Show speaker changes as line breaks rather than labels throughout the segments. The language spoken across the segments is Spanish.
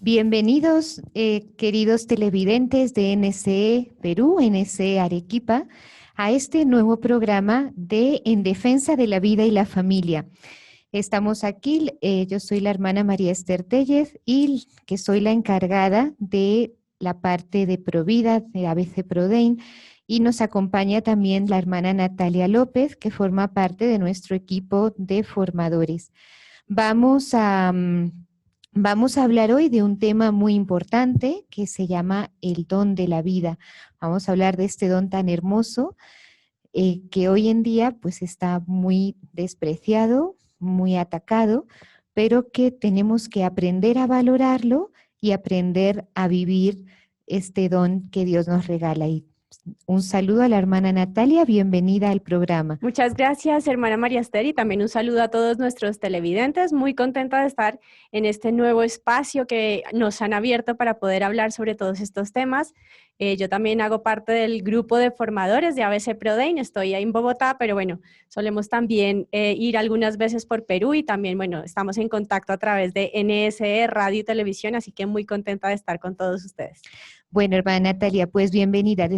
Bienvenidos, queridos televidentes de NCE Perú, NCE Arequipa, a este nuevo programa de En Defensa de la Vida y la Familia. Estamos aquí, yo soy la hermana María Esther Tellez y que soy la encargada de la parte de Provida, de ABC Prodein, y nos acompaña también la hermana Natalia López, que forma parte de nuestro equipo de formadores. Vamos a hablar hoy de un tema muy importante que se llama el don de la vida. Vamos a hablar de este don tan hermoso que hoy en día pues está muy despreciado, muy atacado, pero que tenemos que aprender a valorarlo y aprender a vivir este don que Dios nos regala. Y un saludo a la hermana Natalia, bienvenida al programa.
Muchas gracias, hermana María Esther, y también un saludo a todos nuestros televidentes. Muy contenta de estar en este nuevo espacio que nos han abierto para poder hablar sobre todos estos temas. Yo también hago parte del grupo de formadores de ABC Prodein. Estoy ahí en Bogotá, pero bueno, solemos también ir algunas veces por Perú y también, bueno, estamos en contacto a través de NSE, radio y televisión, así que muy contenta de estar con todos ustedes.
Bueno, hermana Natalia, pues bienvenida.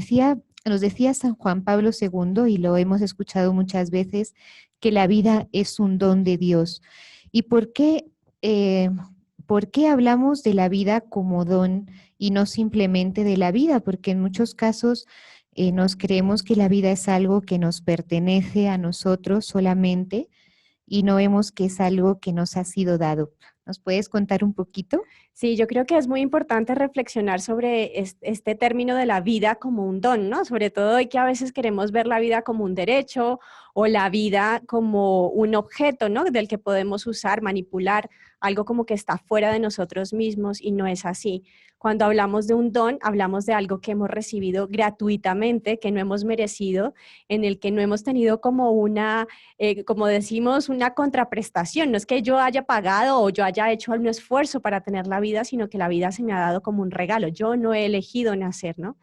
Nos decía San Juan Pablo II, y lo hemos escuchado muchas veces, que la vida es un don de Dios. ¿Y por qué hablamos de la vida como don y no simplemente de la vida? Porque en muchos casos nos creemos que la vida es algo que nos pertenece a nosotros solamente y no vemos que es algo que nos ha sido dado. ¿Nos puedes contar un poquito?
Sí, yo creo que es muy importante reflexionar sobre este término de la vida como un don, ¿no? Sobre todo hoy que a veces queremos ver la vida como un derecho o la vida como un objeto, ¿no? Del que podemos usar, manipular, algo como que está fuera de nosotros mismos y no es así. Cuando hablamos de un don, hablamos de algo que hemos recibido gratuitamente, que no hemos merecido, en el que no hemos tenido como como decimos, una contraprestación. No es que yo haya pagado o yo haya hecho algún esfuerzo para tener la vida, sino que la vida se me ha dado como un regalo. Yo no he elegido nacer, ¿no?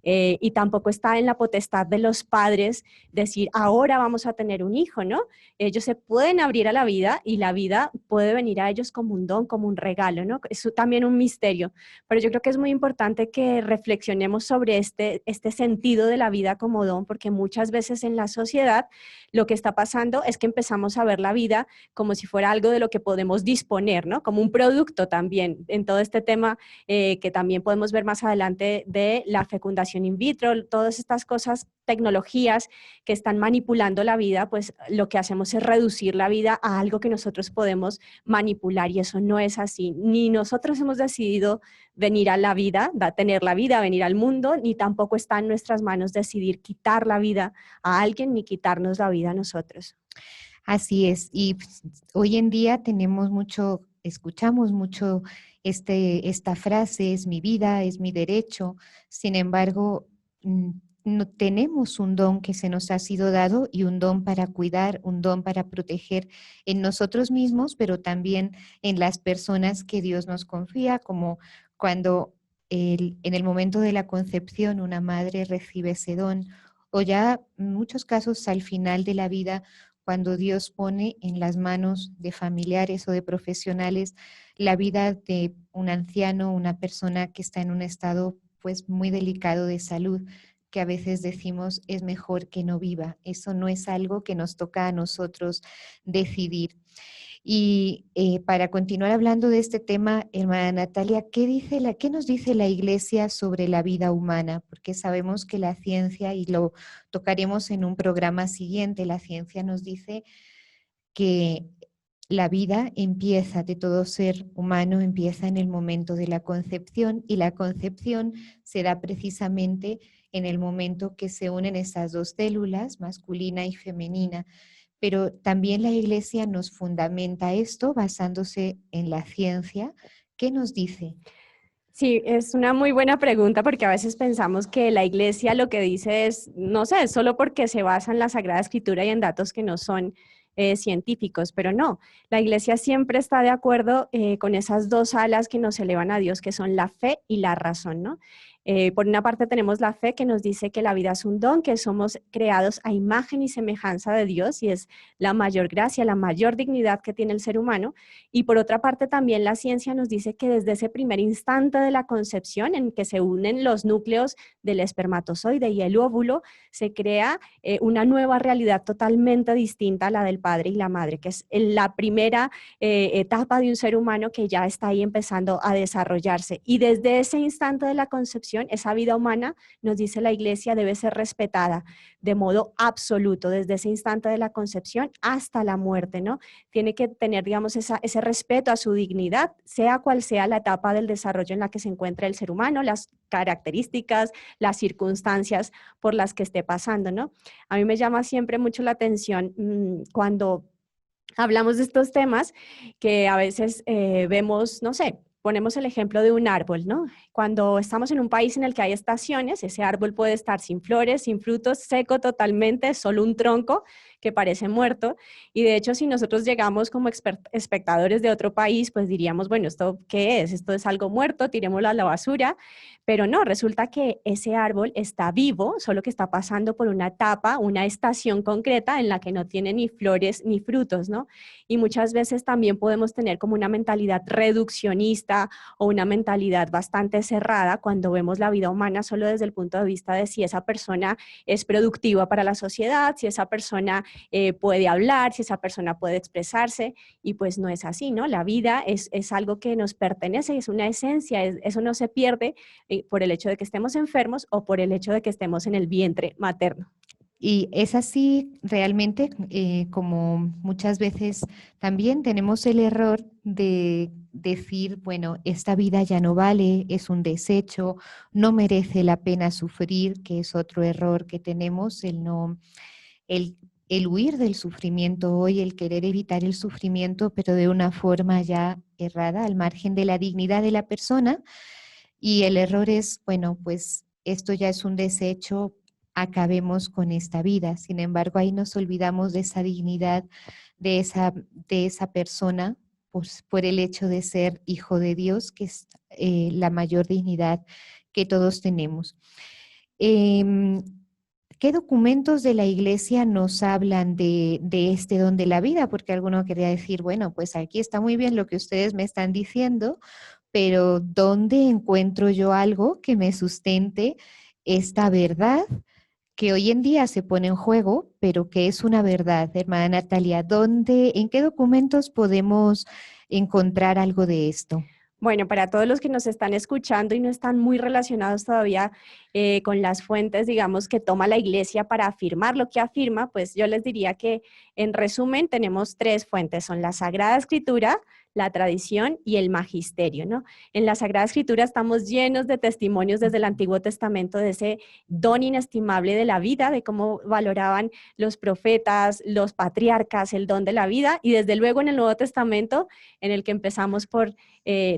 Y tampoco está en la potestad de los padres decir, ahora vamos a tener un hijo, ¿no? Ellos se pueden abrir a la vida y la vida puede venir a ellos como un don, como un regalo, ¿no? Es también un misterio, pero yo creo que es muy importante que reflexionemos sobre este sentido de la vida como don, porque muchas veces en la sociedad lo que está pasando es que empezamos a ver la vida como si fuera algo de lo que podemos disponer, ¿no? Como un producto también, en todo este tema que también podemos ver más adelante de la fecundación in vitro, todas estas cosas, tecnologías que están manipulando la vida, pues lo que hacemos es reducir la vida a algo que nosotros podemos manipular y eso no es así. Ni nosotros hemos decidido venir a la vida, tener la vida, venir al mundo, ni tampoco está en nuestras manos decidir quitar la vida a alguien ni quitarnos la vida a nosotros.
Así es, y hoy en día escuchamos mucho esta frase, es mi vida, es mi derecho. Sin embargo, no tenemos un don que se nos ha sido dado y un don para cuidar, un don para proteger en nosotros mismos, pero también en las personas que Dios nos confía, como cuando en el momento de la concepción una madre recibe ese don, o ya en muchos casos al final de la vida, cuando Dios pone en las manos de familiares o de profesionales la vida de un anciano, una persona que está en un estado pues muy delicado de salud, que a veces decimos es mejor que no viva. Eso no es algo que nos toca a nosotros decidir. Y para continuar hablando de este tema, hermana Natalia, ¿qué nos dice la Iglesia sobre la vida humana? Porque sabemos que la ciencia, y lo tocaremos en un programa siguiente, la ciencia nos dice que la vida empieza de todo ser humano, empieza en el momento de la concepción y la concepción se da precisamente en el momento que se unen esas dos células, masculina y femenina. Pero también la Iglesia nos fundamenta esto basándose en la ciencia. ¿Qué nos dice?
Sí, es una muy buena pregunta porque a veces pensamos que la iglesia lo que dice es, no sé, solo porque se basa en la Sagrada Escritura y en datos que no son científicos, pero no, la iglesia siempre está de acuerdo con esas dos alas que nos elevan a Dios, que son la fe y la razón, ¿no? Por una parte tenemos la fe que nos dice que la vida es un don, que somos creados a imagen y semejanza de Dios y es la mayor gracia, la mayor dignidad que tiene el ser humano. Y por otra parte también la ciencia nos dice que desde ese primer instante de la concepción en que se unen los núcleos del espermatozoide y el óvulo, se crea una nueva realidad totalmente distinta a la del padre y la madre, que es la primera etapa de un ser humano que ya está ahí empezando a desarrollarse. Y desde ese instante de la concepción, esa vida humana, nos dice la Iglesia, debe ser respetada de modo absoluto, desde ese instante de la concepción hasta la muerte, ¿no? Tiene que tener, digamos, ese respeto a su dignidad, sea cual sea la etapa del desarrollo en la que se encuentra el ser humano, las características, las circunstancias por las que esté pasando, ¿no? A mí me llama siempre mucho la atención cuando hablamos de estos temas que a veces vemos, no sé, ponemos el ejemplo de un árbol, ¿no? Cuando estamos en un país en el que hay estaciones, ese árbol puede estar sin flores, sin frutos, seco totalmente, solo un tronco que parece muerto. Y de hecho, si nosotros llegamos como espectadores de otro país, pues diríamos, bueno, ¿esto qué es? Esto es algo muerto, tirémoslo a la basura. Pero no, resulta que ese árbol está vivo, solo que está pasando por una etapa, una estación concreta en la que no tiene ni flores ni frutos, ¿no? Y muchas veces también podemos tener como una mentalidad reduccionista o una mentalidad bastante cerrada cuando vemos la vida humana solo desde el punto de vista de si esa persona es productiva para la sociedad, si esa persona puede hablar, si esa persona puede expresarse, y pues no es así, ¿no? La vida es algo que nos pertenece, es una esencia, eso no se pierde por el hecho de que estemos enfermos o por el hecho de que estemos en el vientre materno.
Y es así realmente, como muchas veces también tenemos el error de decir, bueno, esta vida ya no vale, es un desecho, no merece la pena sufrir, que es otro error que tenemos, el, el huir del sufrimiento hoy, el querer evitar el sufrimiento, pero de una forma ya errada, al margen de la dignidad de la persona. Y el error es, bueno, pues esto ya es un desecho, acabemos con esta vida. Sin embargo, ahí nos olvidamos de esa dignidad de esa persona, pues, por el hecho de ser hijo de Dios, que es la mayor dignidad que todos tenemos. Em, ¿Qué documentos de la iglesia nos hablan de este don de la vida? Porque alguno quería decir, bueno, pues aquí está muy bien lo que ustedes me están diciendo, pero ¿dónde encuentro yo algo que me sustente esta verdad que hoy en día se pone en juego, pero que es una verdad, hermana Natalia? ¿En qué documentos podemos encontrar algo de esto?
Bueno, para todos los que nos están escuchando y no están muy relacionados todavía con las fuentes, digamos, que toma la iglesia para afirmar lo que afirma, pues yo les diría que en resumen tenemos tres fuentes, son la Sagrada Escritura, la tradición y el magisterio, ¿no? En la Sagrada Escritura estamos llenos de testimonios desde el Antiguo Testamento de ese don inestimable de la vida, de cómo valoraban los profetas, los patriarcas, el don de la vida, y desde luego en el Nuevo Testamento, en el que empezamos por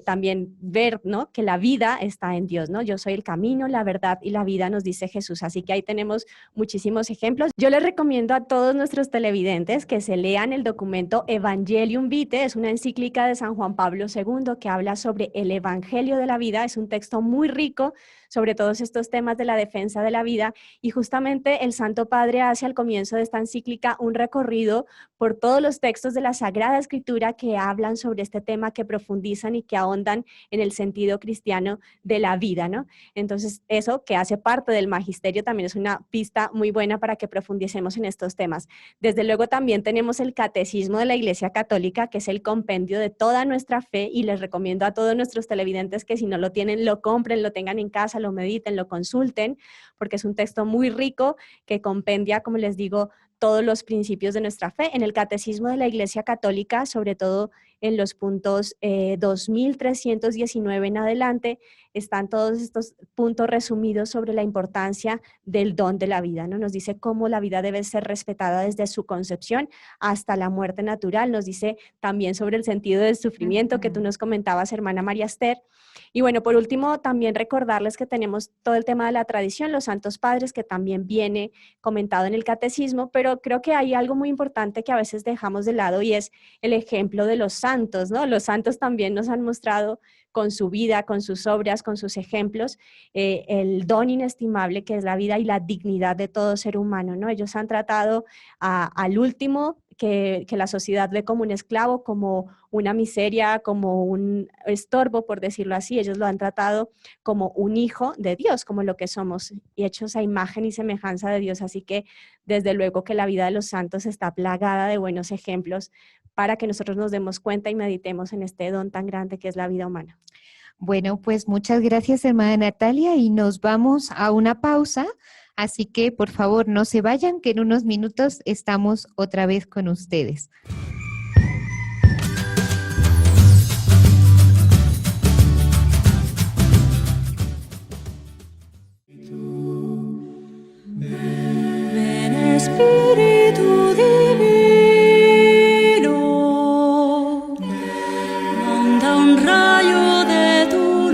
también ver, ¿no?, que la vida está en Dios, ¿no? Yo soy el camino, la verdad y la vida, nos dice Jesús. Así que ahí tenemos muchísimos ejemplos. Yo les recomiendo a todos nuestros televidentes que se lean el documento Evangelium Vitae, es una encíclica de San Juan Pablo II que habla sobre el Evangelio de la vida. Es un texto muy rico sobre todos estos temas de la defensa de la vida, y justamente el Santo Padre hace al comienzo de esta encíclica un recorrido por todos los textos de la Sagrada Escritura que hablan sobre este tema, que profundizan y que ahondan en el sentido cristiano de la vida, ¿no? Entonces, eso que hace parte del magisterio también es una pista muy buena para que profundicemos en estos temas. Desde luego también tenemos el Catecismo de la Iglesia Católica, que es el compendio de toda nuestra fe, y les recomiendo a todos nuestros televidentes que si no lo tienen, lo compren, lo tengan en casa, lo mediten, lo consulten, porque es un texto muy rico que compendia, como les digo, todos los principios de nuestra fe. En el Catecismo de la Iglesia Católica, sobre todo en los puntos 2319 en adelante, están todos estos puntos resumidos sobre la importancia del don de la vida, ¿no? Nos dice cómo la vida debe ser respetada desde su concepción hasta la muerte natural. Nos dice también sobre el sentido del sufrimiento que tú nos comentabas, hermana María Esther. Y bueno, por último, también recordarles que tenemos todo el tema de la tradición, los santos padres, que también viene comentado en el catecismo, pero pero creo que hay algo muy importante que a veces dejamos de lado y es el ejemplo de los santos, ¿no? Los santos también nos han mostrado con su vida, con sus obras, con sus ejemplos, el don inestimable que es la vida y la dignidad de todo ser humano, ¿no? Ellos han tratado al último que la sociedad ve como un esclavo, como una miseria, como un estorbo, por decirlo así. Ellos lo han tratado como un hijo de Dios, como lo que somos, y hechos a imagen y semejanza de Dios. Así que desde luego que la vida de los santos está plagada de buenos ejemplos para que nosotros nos demos cuenta y meditemos en este don tan grande que es la vida humana.
Bueno, pues muchas gracias, hermana Natalia, y nos vamos a una pausa. Así que, por favor, no se vayan, que en unos minutos estamos otra vez con ustedes.
Ven, Espíritu Divino, manda un rayo de tu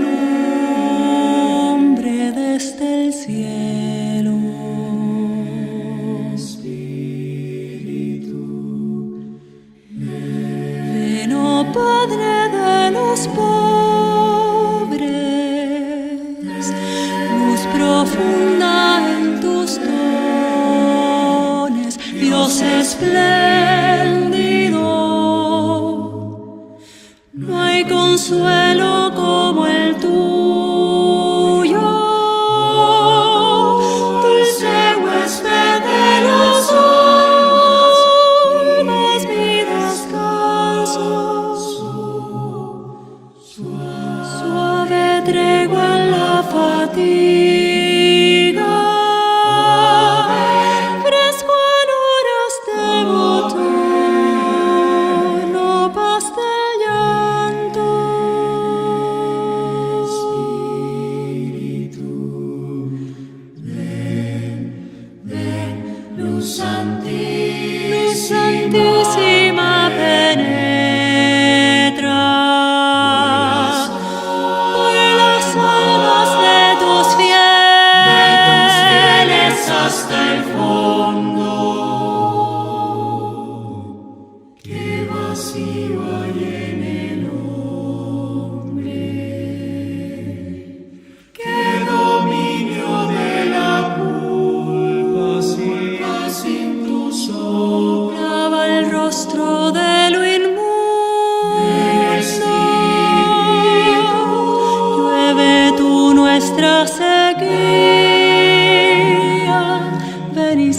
nombre desde el cielo. Ven, oh Padre de los pobres, luz profunda en tus dones, Dios espléndido. No hay consuelo como el tuyo, dulce huésped de los almas, mi descanso, suave tregua en la fatiga, fresco en horas de bochorno, paz del llanto. Luz santísima penetra por las almas de tus fieles hasta el fondo. Qué vacío hay en el hombre, qué dominio de la culpa sin tu sombra. Lava el rostro de lo inmundo, llueve tú nuestra sequía, ven y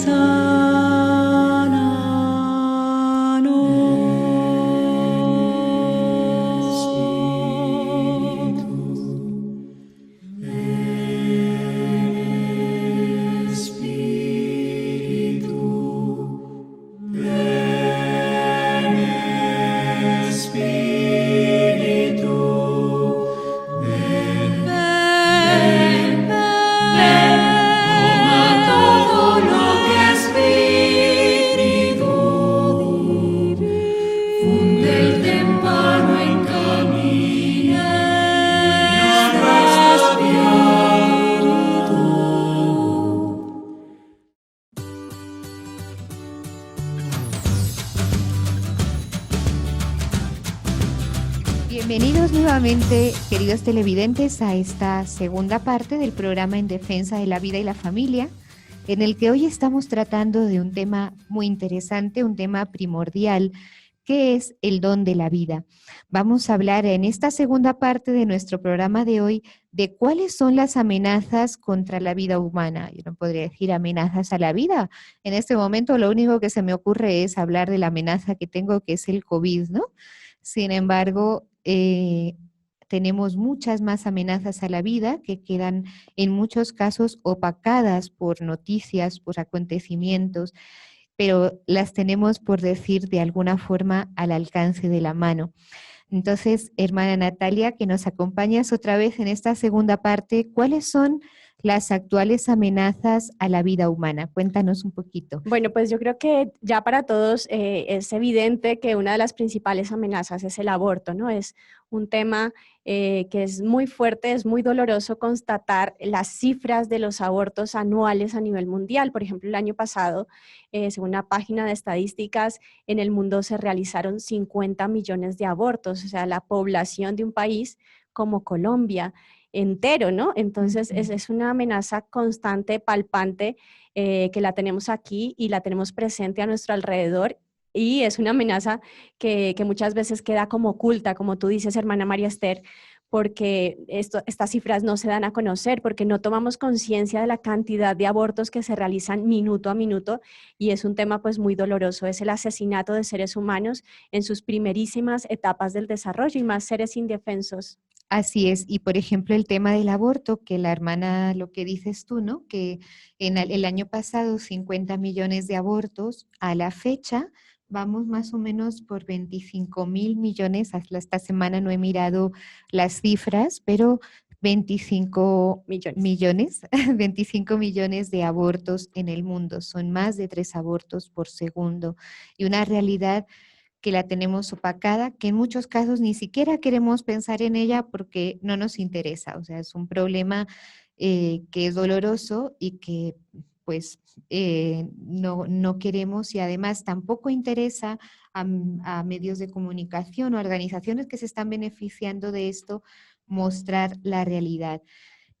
Bienvenidos nuevamente, queridos televidentes, a esta segunda parte del programa En Defensa de la Vida y la Familia, en el que hoy estamos tratando de un tema muy interesante, un tema primordial, que es el don de la vida. Vamos a hablar en esta segunda parte de nuestro programa de hoy de cuáles son las amenazas contra la vida humana. Yo no podría decir amenazas a la vida. En este momento lo único que se me ocurre es hablar de la amenaza que tengo, que es el COVID, ¿no? Sin embargo, tenemos muchas más amenazas a la vida que quedan en muchos casos opacadas por noticias, por acontecimientos, pero las tenemos, por decir de alguna forma, al alcance de la mano. Entonces, hermana Natalia, que nos acompañas otra vez en esta segunda parte, ¿cuáles son las actuales amenazas a la vida humana. Cuéntanos un poquito.
Bueno, pues yo creo que ya para todos es evidente que una de las principales amenazas es el aborto, ¿no? Es un tema que es muy fuerte, es muy doloroso constatar las cifras de los abortos anuales a nivel mundial. Por ejemplo, el año pasado, según una página de estadísticas, en el mundo se realizaron 50 millones de abortos, o sea, la población de un país como Colombia entero, ¿no? Entonces, es una amenaza constante, palpante, que la tenemos aquí y la tenemos presente a nuestro alrededor. Y es una amenaza que muchas veces queda como oculta, como tú dices, hermana María Esther, porque estas cifras no se dan a conocer, porque no tomamos conciencia de la cantidad de abortos que se realizan minuto a minuto, y es un tema pues muy doloroso, es el asesinato de seres humanos en sus primerísimas etapas del desarrollo y más seres indefensos.
Así es, y por ejemplo el tema del aborto, que la hermana, lo que dices tú, ¿no? Que en el año pasado 50 millones de abortos, a la fecha vamos más o menos por 25.000 millones, hasta esta semana no he mirado las cifras, pero 25 millones, 25 millones de abortos en el mundo, son más de 3 abortos por segundo, y una realidad que la tenemos opacada, que en muchos casos ni siquiera queremos pensar en ella porque no nos interesa. O sea, es un problema que es doloroso y que pues no queremos, y además tampoco interesa a medios de comunicación o organizaciones que se están beneficiando de esto mostrar la realidad.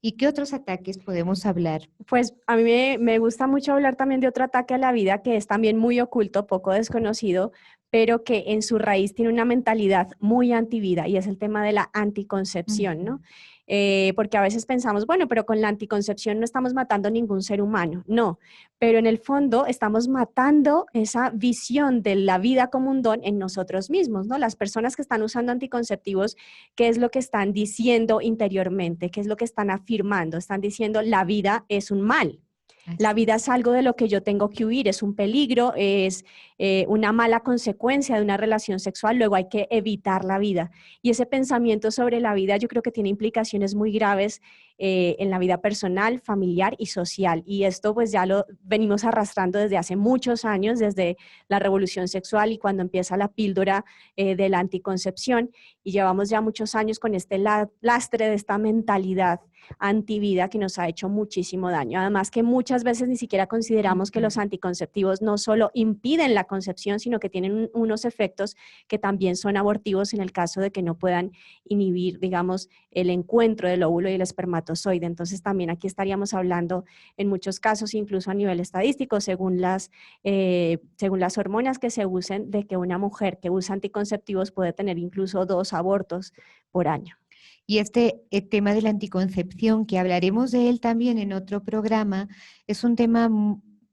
¿Y qué otros ataques podemos hablar?
Pues a mí me gusta mucho hablar también de otro ataque a la vida que es también muy oculto, poco desconocido, pero que en su raíz tiene una mentalidad muy antivida, y es el tema de la anticoncepción, ¿no? Porque a veces pensamos, bueno, pero con la anticoncepción no estamos matando ningún ser humano. No, pero en el fondo estamos matando esa visión de la vida como un don en nosotros mismos, ¿no? Las personas que están usando anticonceptivos, ¿qué es lo que están diciendo interiormente? ¿Qué es lo que están afirmando? Están diciendo, la vida es un mal. La vida es algo de lo que yo tengo que huir, es un peligro, es una mala consecuencia de una relación sexual, luego hay que evitar la vida. Y ese pensamiento sobre la vida yo creo que tiene implicaciones muy graves en la vida personal, familiar y social. Y esto pues ya lo venimos arrastrando desde hace muchos años, desde la revolución sexual y cuando empieza la píldora de la anticoncepción. Y llevamos ya muchos años con este lastre de esta mentalidad antivida que nos ha hecho muchísimo daño. Además que muchas veces ni siquiera consideramos que los anticonceptivos no solo impiden la concepción, sino que tienen unos efectos que también son abortivos en el caso de que no puedan inhibir, digamos, el encuentro del óvulo y el espermatozoide. Entonces también aquí estaríamos hablando en muchos casos, incluso a nivel estadístico, según las hormonas que se usen, de que una mujer que usa anticonceptivos puede tener incluso 2 abortos por año.
Y este tema de la anticoncepción, que hablaremos de él también en otro programa, es un tema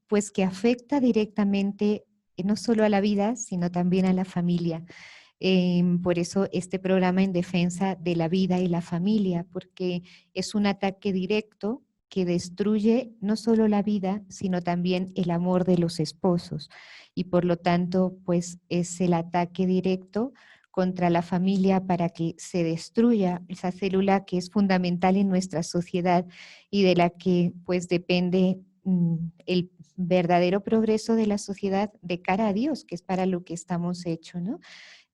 pues que afecta directamente no solo a la vida, sino también a la familia. Por eso este programa en defensa de la vida y la familia, porque es un ataque directo que destruye no solo la vida, sino también el amor de los esposos. Y por lo tanto, pues es el ataque directo contra la familia para que se destruya esa célula que es fundamental en nuestra sociedad y de la que pues depende el verdadero progreso de la sociedad de cara a Dios, que es para lo que estamos hechos, ¿no?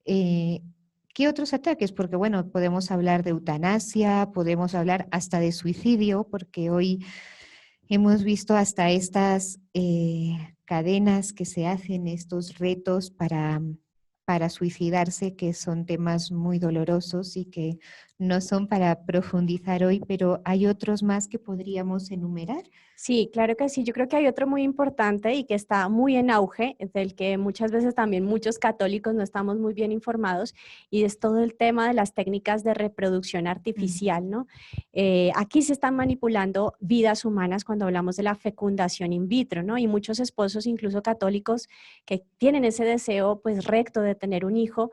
¿Qué otros ataques? Porque bueno, podemos hablar de eutanasia, podemos hablar hasta de suicidio, porque hoy hemos visto hasta estas cadenas que se hacen, estos retos para suicidarse, que son temas muy dolorosos y que no son para profundizar hoy, pero hay otros más que podríamos enumerar.
Sí, claro que sí. Yo creo que hay otro muy importante y que está muy en auge, del que muchas veces también muchos católicos no estamos muy bien informados, y es todo el tema de las técnicas de reproducción artificial, ¿no? Aquí se están manipulando vidas humanas cuando hablamos de la fecundación in vitro, ¿no? Y muchos esposos, incluso católicos, que tienen ese deseo pues recto de tener un hijo,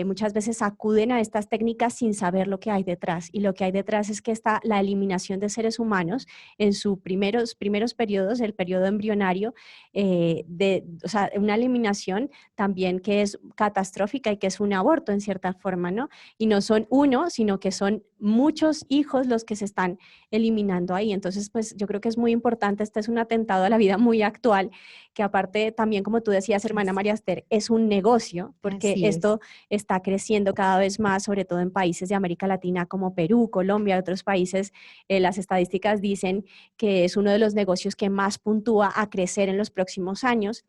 muchas veces acuden a estas técnicas sin saber lo que hay detrás. Y lo que hay detrás es que está la eliminación de seres humanos en sus primeros periodos, el periodo embrionario, o sea, una eliminación también que es catastrófica y que es un aborto en cierta forma, ¿no? Y no son uno, sino que son muchos hijos los que se están eliminando ahí. Entonces, pues yo creo que es muy importante, este es un atentado a la vida muy actual, que aparte también, como tú decías, hermana María Esther, es un negocio, porque
Así es.
esto está creciendo cada vez más, sobre todo en países de América Latina como Perú, Colombia, otros países. Las estadísticas dicen que es uno de los negocios que más puntúa a crecer en los próximos años.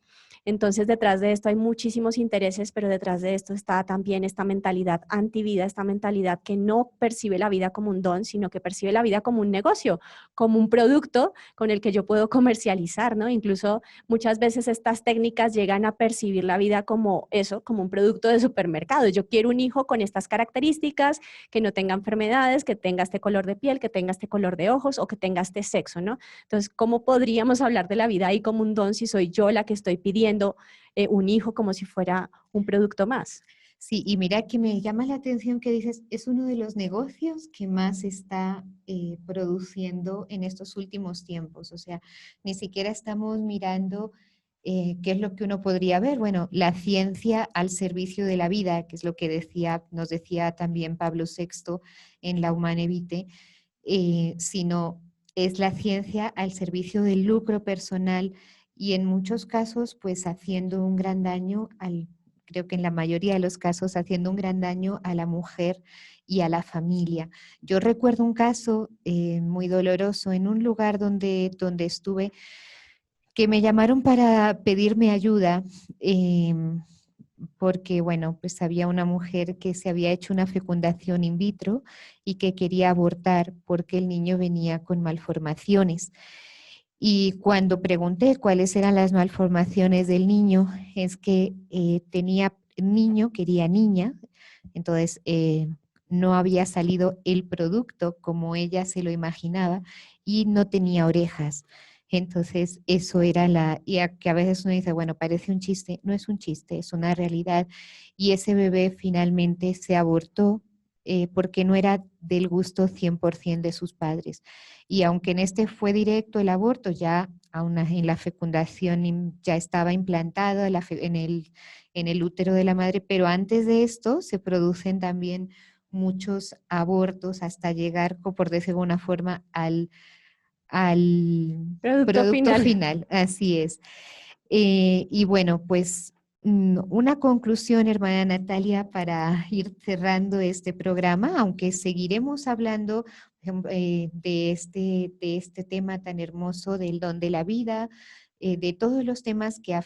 Entonces, detrás de esto hay muchísimos intereses, pero detrás de esto está también esta mentalidad antivida, esta mentalidad que no percibe la vida como un don, sino que percibe la vida como un negocio, como un producto con el que yo puedo comercializar, ¿no? Incluso muchas veces estas técnicas llegan a percibir la vida como eso, como un producto de supermercado. Yo quiero un hijo con estas características, que no tenga enfermedades, que tenga este color de piel, que tenga este color de ojos o que tenga este sexo, ¿no? Entonces, ¿cómo podríamos hablar de la vida ahí como un don si soy yo la que estoy pidiendo un hijo como si fuera un producto más?
Sí, y mira que me llama la atención que dices, es uno de los negocios que más está produciendo en estos últimos tiempos. O sea, ni siquiera estamos mirando qué es lo que uno podría ver. Bueno, la ciencia al servicio de la vida, que es lo que nos decía también Pablo VI en la Humane Vitae, sino es la ciencia al servicio del lucro personal y en muchos casos, pues haciendo un gran daño creo que en la mayoría de los casos, haciendo un gran daño a la mujer y a la familia. Yo recuerdo un caso muy doloroso en un lugar donde estuve, que me llamaron para pedirme ayuda, porque, bueno, pues había una mujer que se había hecho una fecundación in vitro y que quería abortar porque el niño venía con malformaciones. Y cuando pregunté cuáles eran las malformaciones del niño, es que tenía niño, quería niña, entonces no había salido el producto como ella se lo imaginaba y no tenía orejas. Entonces eso era que a veces uno dice, bueno, parece un chiste, no es un chiste, es una realidad. Y ese bebé finalmente se abortó porque no era del gusto 100% de sus padres. Y aunque en este fue directo el aborto, ya en la fecundación ya estaba implantado en el útero de la madre, pero antes de esto se producen también muchos abortos hasta llegar, por decirlo de alguna forma, al
Producto
producto
final.
final. Así es. Y bueno, pues una conclusión, hermana Natalia, para ir cerrando este programa, aunque seguiremos hablando de este tema tan hermoso del don de la vida, de todos los temas que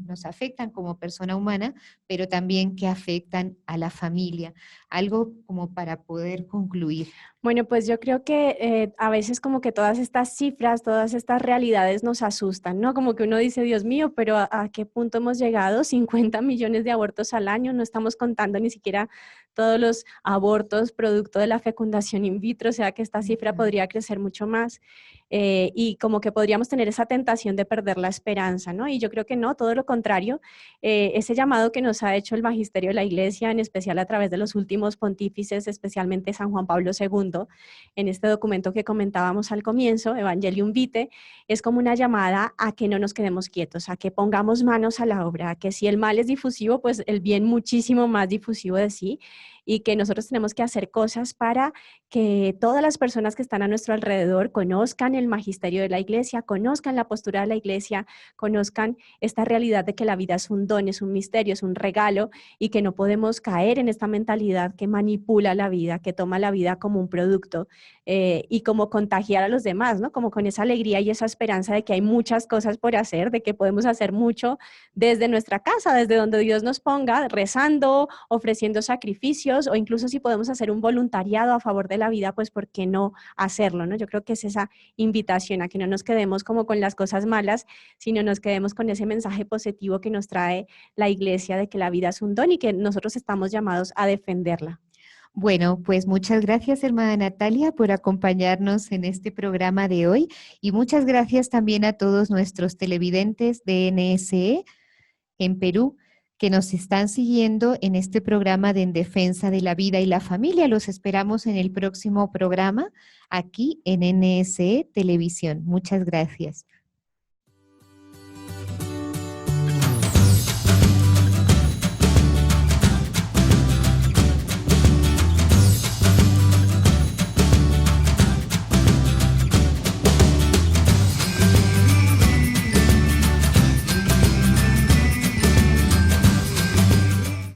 nos afectan como persona humana, pero también que afectan a la familia. Algo como para poder concluir.
Bueno, pues yo creo que a veces como que todas estas cifras, todas estas realidades nos asustan, ¿no? Como que uno dice, Dios mío, pero ¿a qué punto hemos llegado? 50 millones de abortos al año, no estamos contando ni siquiera todos los abortos producto de la fecundación in vitro, o sea que esta cifra podría crecer mucho más y como que podríamos tener esa tentación de perder la esperanza, ¿no? Y yo creo que no, todo lo contrario, ese llamado que nos ha hecho el magisterio de la Iglesia, en especial a través de los últimos pontífices, especialmente San Juan Pablo II, en este documento que comentábamos al comienzo, Evangelium Vitae, es como una llamada a que no nos quedemos quietos, a que pongamos manos a la obra, a que si el mal es difusivo, pues el bien muchísimo más difusivo de sí, y que nosotros tenemos que hacer cosas para que todas las personas que están a nuestro alrededor conozcan el magisterio de la Iglesia, conozcan la postura de la Iglesia, conozcan esta realidad de que la vida es un don, es un misterio, es un regalo y que no podemos caer en esta mentalidad que manipula la vida, que toma la vida como un producto y como contagiar a los demás, ¿no? Como con esa alegría y esa esperanza de que hay muchas cosas por hacer, de que podemos hacer mucho desde nuestra casa, desde donde Dios nos ponga, rezando, ofreciendo sacrificios o incluso si podemos hacer un voluntariado a favor de la vida, pues ¿por qué no hacerlo, no? Yo creo que es esa invitación a que no nos quedemos como con las cosas malas, sino nos quedemos con ese mensaje positivo que nos trae la Iglesia de que la vida es un don y que nosotros estamos llamados a defenderla.
Bueno, pues muchas gracias, hermana Natalia, por acompañarnos en este programa de hoy y muchas gracias también a todos nuestros televidentes de NSE en Perú, que nos están siguiendo en este programa de En Defensa de la Vida y la Familia. Los esperamos en el próximo programa aquí en NSE Televisión. Muchas gracias.